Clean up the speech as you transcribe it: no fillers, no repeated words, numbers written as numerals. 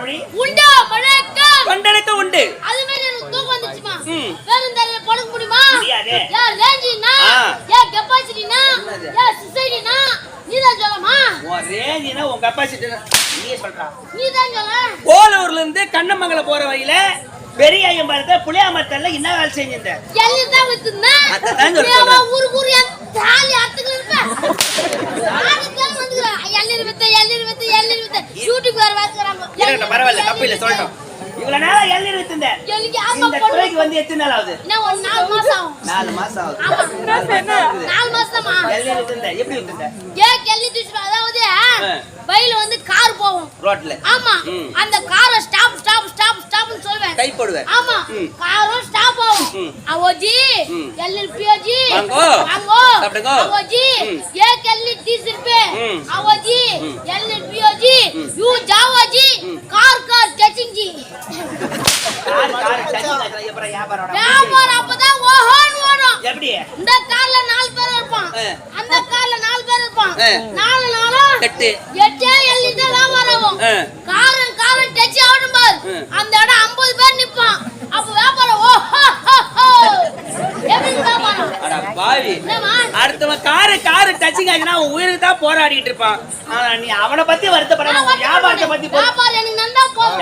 மொழி உண்டா வணக்கம் கொண்டனுக்கு உண்டு. அது மேல எனக்கு தூக்கம் வந்துச்சுமா. வேணும் தெரியல படுக்க முடியுமா? முடியாது. யா ரேஞ்சினா யா கெபாசிட்டினா யா சொசைட்டினா நீதான் சொல்லமா? உன் ரேஞ்சினா உன் கெபாசிட்டி நீயே சொல்றா. நீதான் சொல்ல. போலூர்ல இருந்து கண்ணமங்கலம் போற வழியில பெரிய ஐயம்பலத்தை புளியாமத்தல்ல என்ன வேலை செஞ்சிருந்த? எல்லி தான் வித்துனா. அதான் சொல்றேன். ஊரு தாலி அத்துக்கு இருப்ப. ஆளுக்கெல்லாம் வந்துறா. எல்லி வித்த யூடியூப் வேற வாங்குறாங்க. இருக்கட்டும் பரவாயில்ல தப்பு இல்ல சொல்லட்டும். இவ்வளவு நேரம் எல்லி வித்துந்த. எல்லிக்கு ஆமா இந்த துறைக்கு வந்து எத்தனை நாள் ஆகுது? நான் ஒரு 4 மாசம் ஆகும். 4 மாசம் ஆகுது. ஆமா 4 மாசமா. எல்லி வித்துந்த. எப்படி வித்துந்த? எல்லி தூசி அதாவது பையில வந்து கார் போகும் ரோட்ல. ஆமா அந்த காரை ஸ்டாப் ன்னு சொல்வேன். கை போடுவே. ஆமா காரும் ஸ்டாப் ஆகும். அவோஜி எல்எல்பிஓஜி வாங்கோ சாப்பிடுங்க. அவோஜி எல்லி தீசிருப்பே அவோஜி எல்எல்பிஓஜி யூ ஜாவோஜி கார் டச்சிங் ஜி கார் சச்சி எப்பற வியாபாரம் அப்பதான் ஓஹோன்னு ஓடும். எப்படி? இந்த கார்ல 4 பேர் இருப்பான், அந்த கார்ல 4 பேர் இருப்பான். 4 8 எல்லி தான் வியாபாரம் ஆகும். காரன் டச் ஆகணும் பாரு, அந்த இடம் 50 பேர் நிப்பான். அப்ப வியாபாரம் ஓஹோ எப்படி வியாபாரம்? அட பாவி, அடுத்தவன் காரு டச்சிங் ஆகினா அவன் உயிருக்கு தான் போராடிட்டு இருப்பான். ஆனா நீ அவனை பத்தி வருத்தப்படாம வியாபாரத்தை பத்தி வியாபாரம் எனக்கு நல்லா போகும்.